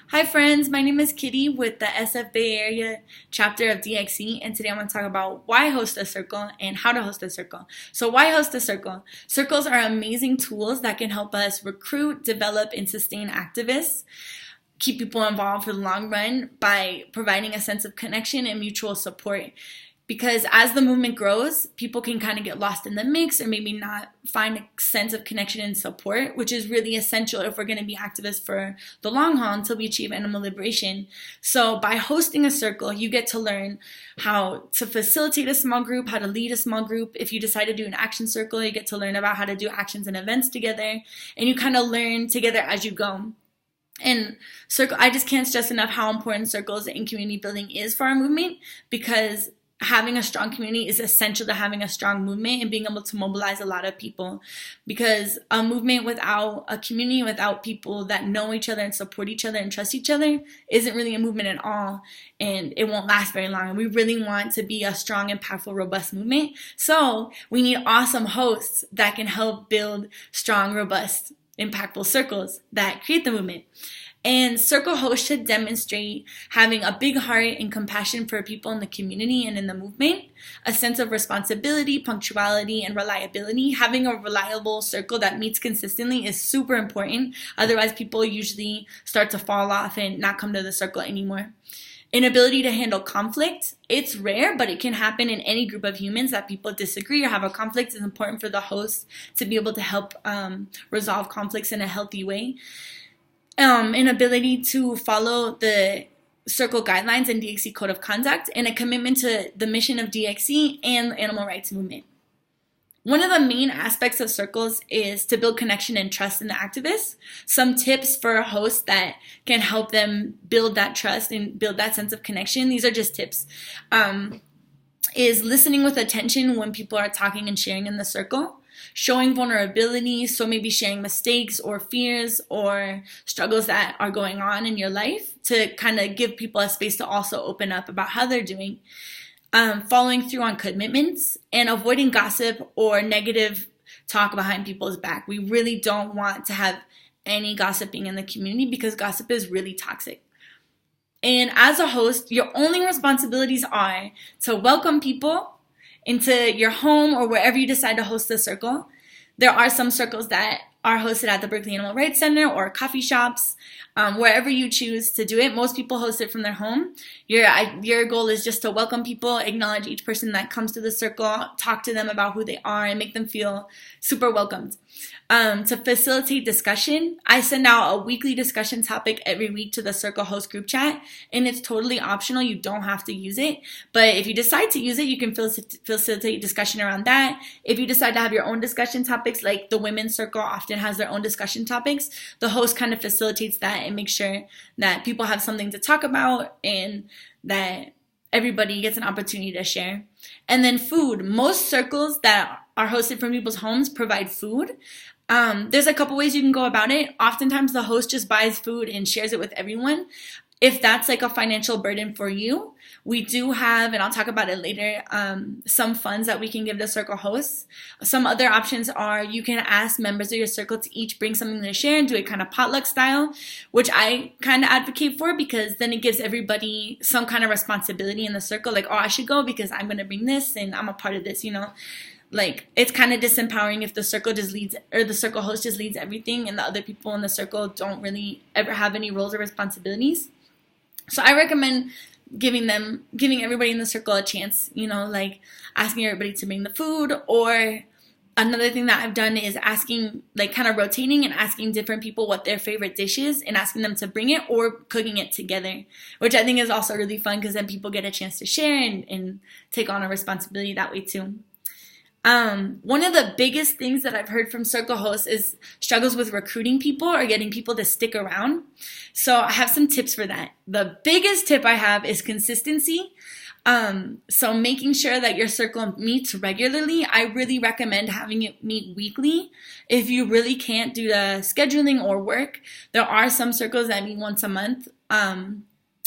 Hi friends, my name is Kitty with the SF Bay Area chapter of DXE, and today I'm going to talk about why host a circle and how to host a circle. So why host a circle? Circles are amazing tools that can help us recruit, develop, and sustain activists, keep people involved for the long run by providing a sense of connection and mutual support. Because as the movement grows, people can kind of get lost in the mix or maybe not find a sense of connection and support, which is really essential if we're going to be activists for the long haul until we achieve animal liberation. So by hosting a circle, you get to learn how to facilitate a small group, how to lead a small group. If you decide to do an action circle, you get to learn about how to do actions and events together, and you kind of learn together as you go. And I just can't stress enough how important circles and community building is for our movement, because having a strong community is essential to having a strong movement and being able to mobilize a lot of people. Because a movement without a community, without people that know each other and support each other and trust each other, isn't really a movement at all, and it won't last very long. And we really want to be a strong, impactful, robust movement. So we need awesome hosts that can help build strong, robust, impactful circles that create the movement. And circle hosts should demonstrate having a big heart and compassion for people in the community and in the movement, a sense of responsibility, punctuality, and reliability. Having a reliable circle that meets consistently is super important. Otherwise, people usually start to fall off and not come to the circle anymore. Inability to handle conflict. It's rare, but it can happen in any group of humans that people disagree or have a conflict. It's important for the host to be able to help resolve conflicts in a healthy way. Inability to follow the circle guidelines and DXE code of conduct, and a commitment to the mission of DXE and the animal rights movement. One of the main aspects of circles is to build connection and trust in the activists. Some tips for hosts that can help them build that trust and build that sense of connection. These are just tips. Is listening with attention when people are talking and sharing in the circle. Showing vulnerability, so maybe sharing mistakes or fears or struggles that are going on in your life to kind of give people a space to also open up about how they're doing. Following through on commitments and avoiding gossip or negative talk behind people's back. We really don't want to have any gossiping in the community because gossip is really toxic. And as a host, your only responsibilities are to welcome people into your home or wherever you decide to host the circle. There are some circles that are hosted at the Berkeley Animal Rights Center or coffee shops, wherever you choose to do it. Most people host it from their home. Your goal is just to welcome people, acknowledge each person that comes to the circle, talk to them about who they are, and make them feel super welcomed. To facilitate discussion, I send out a weekly discussion topic every week to the circle host group chat, and it's totally optional. You don't have to use it, but if you decide to use it, you can facilitate discussion around that. If you decide to have your own discussion topics, like the women's circle often has their own discussion topics, the host kind of facilitates that and makes sure that people have something to talk about and that everybody gets an opportunity to share. And then food. Most circles that are hosted from people's homes provide food. There's a couple ways you can go about it. Oftentimes the host just buys food and shares it with everyone. If that's like a financial burden for you, we do have, and I'll talk about it later, some funds that we can give to circle hosts. Some other options are you can ask members of your circle to each bring something to share and do it kind of potluck style, which I kind of advocate for because then it gives everybody some kind of responsibility in the circle. Like, oh, I should go because I'm going to bring this and I'm a part of this, you know. Like, it's kind of disempowering if the circle just leads, or the circle host just leads everything and the other people in the circle don't really ever have any roles or responsibilities. So I recommend giving everybody in the circle a chance, you know, like asking everybody to bring the food. Or another thing that I've done is asking, like kind of rotating and asking different people what their favorite dish is and asking them to bring it or cooking it together, which I think is also really fun because then people get a chance to share and take on a responsibility that way too. One of the biggest things that I've heard from circle hosts is struggles with recruiting people or getting people to stick around. So I have some tips for that. The biggest tip I have is consistency. So making sure that your circle meets regularly. I really recommend having it meet weekly. If you really can't due to scheduling or work, there are some circles that meet once a month.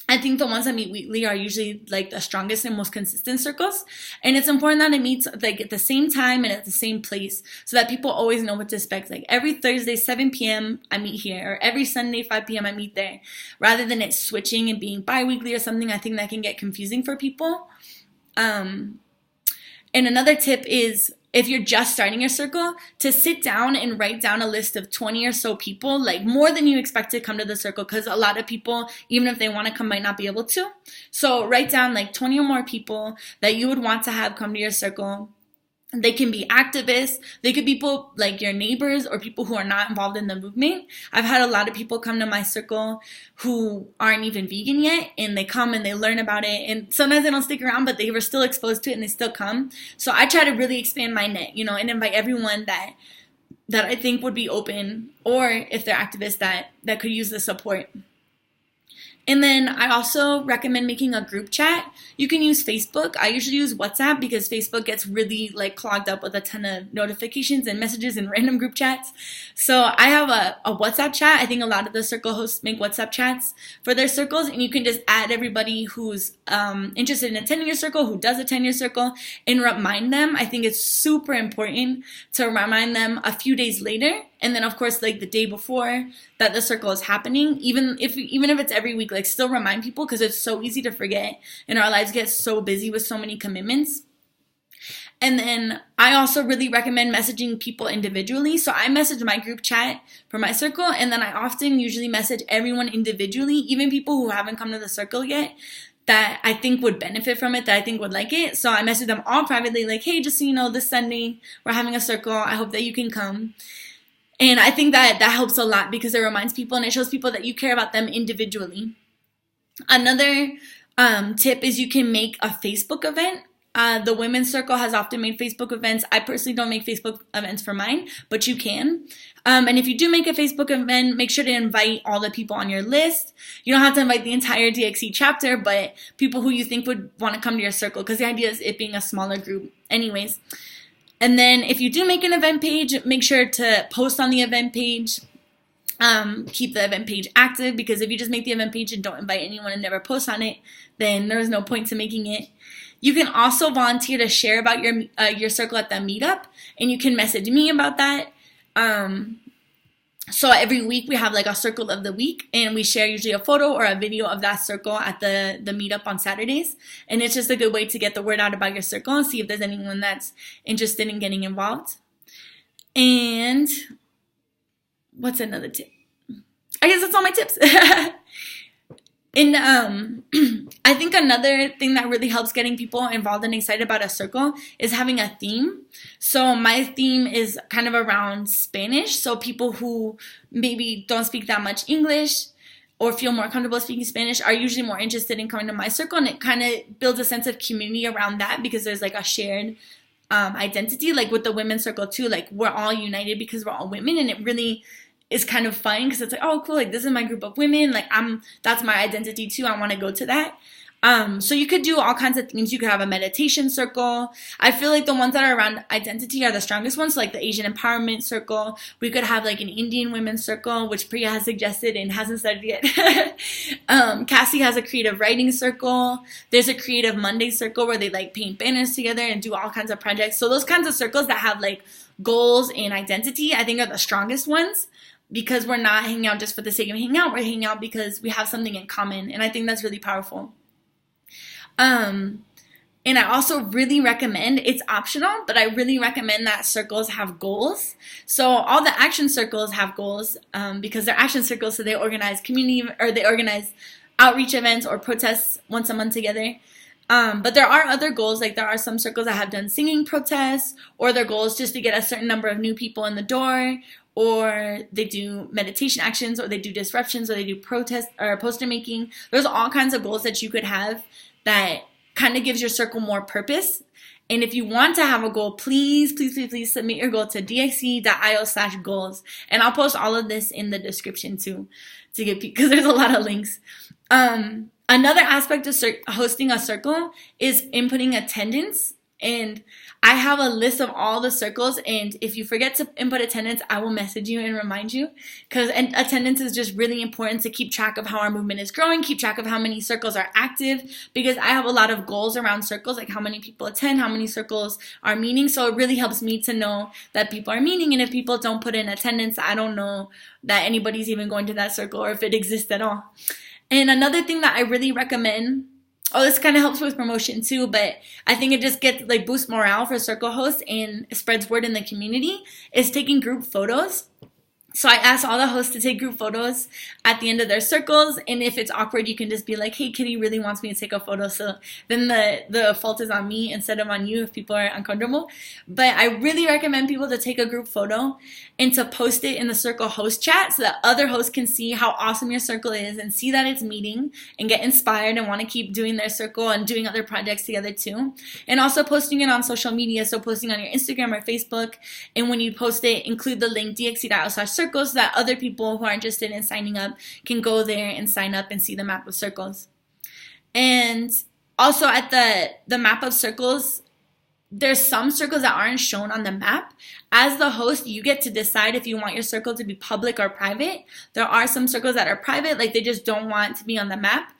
I think the ones that meet weekly are usually like the strongest and most consistent circles. And it's important that it meets like at the same time and at the same place so that people always know what to expect. Like every Thursday, 7 p.m. I meet here, or every Sunday, 5 p.m. I meet there, rather than it switching and being bi-weekly or something. I think that can get confusing for people. And another tip is, if you're just starting your circle, to sit down and write down a list of 20 or so people, like more than you expect to come to the circle, because a lot of people, even if they want to come, might not be able to. So write down like 20 or more people that you would want to have come to your circle. They can be activists. They could be people like your neighbors or people who are not involved in the movement. I've had a lot of people come to my circle who aren't even vegan yet, and they come and they learn about it. And sometimes they don't stick around, but they were still exposed to it and they still come. So I try to really expand my net, and invite everyone that I think would be open, or if they're activists that could use the support. And then I also recommend making a group chat. You can use Facebook. I usually use WhatsApp because Facebook gets really like clogged up with a ton of notifications and messages and random group chats. So I have a WhatsApp chat. I think a lot of the circle hosts make WhatsApp chats for their circles, and you can just add everybody who's interested in attending your circle, who does attend your circle, and remind them. I think it's super important to remind them a few days later. And then, of course, like the day before that the circle is happening, even if it's every week, like still remind people, because it's so easy to forget and our lives get so busy with so many commitments. And then I also really recommend messaging people individually. So I message my group chat for my circle, and then I often usually message everyone individually, even people who haven't come to the circle yet, that I think would benefit from it, that I think would like it. So I message them all privately, like, hey, just so you know, this Sunday we're having a circle. I hope that you can come. And I think that helps a lot, because it reminds people and it shows people that you care about them individually. Another tip is you can make a Facebook event. The women's circle has often made Facebook events. I personally don't make Facebook events for mine, but you can. And if you do make a Facebook event, make sure to invite all the people on your list. You don't have to invite the entire DXC chapter, but people who you think would want to come to your circle, because the idea is it being a smaller group anyways. And then if you do make an event page, make sure to post on the event page. Keep the event page active, because if you just make the event page and don't invite anyone and never post on it, then there's no point to making it. You can also volunteer to share about your circle at the meetup, and you can message me about that. So every week we have like a circle of the week, and we share usually a photo or a video of that circle at the meetup on Saturdays. And it's just a good way to get the word out about your circle and see if there's anyone that's interested in getting involved. And what's another tip? I guess that's all my tips. And I think another thing that really helps getting people involved and excited about a circle is having a theme. So my theme is kind of around Spanish. So people who maybe don't speak that much English or feel more comfortable speaking Spanish are usually more interested in coming to my circle. And it kind of builds a sense of community around that, because there's like a shared identity. Like with the women's circle too, like we're all united because we're all women, and it really is kind of fun, because it's like, oh cool, like this is my group of women, like that's my identity too, I want to go to that. So you could do all kinds of things. You could have a meditation circle. I feel like the ones that are around identity are the strongest ones, so like the Asian empowerment circle. We could have like an Indian women's circle, which Priya has suggested and hasn't started yet. Cassie has a creative writing circle. There's a creative Monday circle where they like paint banners together and do all kinds of projects. So those kinds of circles that have like goals and identity, I think are the strongest ones, because we're not hanging out just for the sake of hanging out. We're hanging out because we have something in common, and I think that's really powerful. And I also really recommend, it's optional, but I really recommend that circles have goals. So all the action circles have goals, because they're action circles, so they organize they organize outreach events or protests once a month together. But there are other goals, like there are some circles that have done singing protests, or their goal is just to get a certain number of new people in the door, or they do meditation actions, or they do disruptions, or they do protest or poster making. There's all kinds of goals that you could have that kind of gives your circle more purpose. And if you want to have a goal, please submit your goal to dxc.io/goals. And I'll post all of this in the description too, because there's a lot of links. Another aspect of hosting a circle is inputting attendance. And I have a list of all the circles, and if you forget to input attendance, I will message you and remind you, because attendance is just really important to keep track of how our movement is growing, keep track of how many circles are active, because I have a lot of goals around circles, like how many people attend, how many circles are meeting, so it really helps me to know that people are meeting, and if people don't put in attendance, I don't know that anybody's even going to that circle or if it exists at all. And another thing that I really recommend, this kind of helps with promotion too, but I think it just gets boosts morale for circle hosts and spreads word in the community, is taking group photos. So I asked all the hosts to take group photos at the end of their circles, and if it's awkward, you can just be like, hey, Kitty really wants me to take a photo, so then the fault is on me instead of on you if people are uncomfortable. But I really recommend people to take a group photo and to post it in the circle host chat so that other hosts can see how awesome your circle is and see that it's meeting and get inspired and want to keep doing their circle and doing other projects together too. And also posting it on social media, so posting on your Instagram or Facebook, and when you post it, include the link dxc.io/circle so that other people who are interested in signing up can go there and sign up and see the map of circles. And also at the map of circles, there's some circles that aren't shown on the map. As the host, you get to decide if you want your circle to be public or private. There are some circles that are private, they just don't want to be on the map.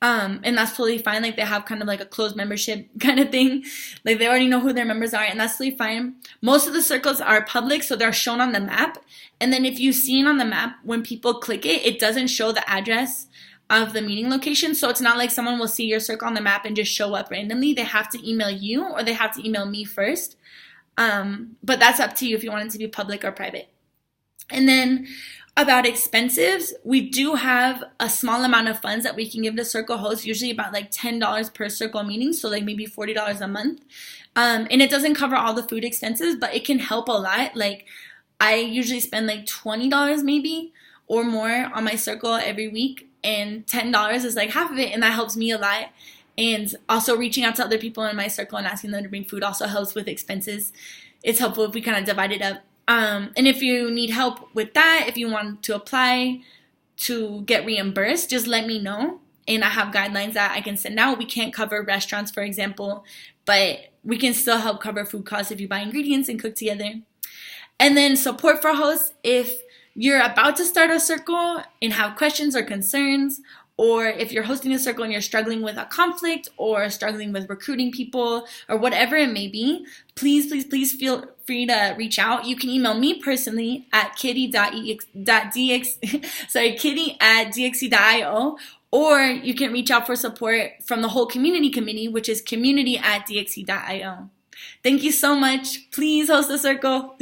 And that's totally fine. They have kind of a closed membership kind of thing. They already know who their members are, and that's totally fine. Most of the circles are public, so they're shown on the map. And then if you've seen on the map, when people click it, it doesn't show the address of the meeting location. So it's not like someone will see your circle on the map and just show up randomly. They have to email you, or they have to email me first. But that's up to you if you want it to be public or private. And then about expenses, we do have a small amount of funds that we can give to circle hosts, usually about $10 per circle meeting, so maybe $40 a month. And it doesn't cover all the food expenses, but it can help a lot. I usually spend $20 maybe or more on my circle every week, and $10 is half of it, and that helps me a lot. And also reaching out to other people in my circle and asking them to bring food also helps with expenses. It's helpful if we kind of divide it up. And if you need help with that, if you want to apply to get reimbursed, just let me know. And I have guidelines that I can send out. We can't cover restaurants, for example, but we can still help cover food costs if you buy ingredients and cook together. And then support for hosts. If you're about to start a circle and have questions or concerns, or if you're hosting a circle and you're struggling with a conflict or struggling with recruiting people or whatever it may be, please feel free to reach out. You can email me personally at kitty@dxc.io, or you can reach out for support from the whole community committee, which is community@dxc.io. Thank you so much. Please host a circle.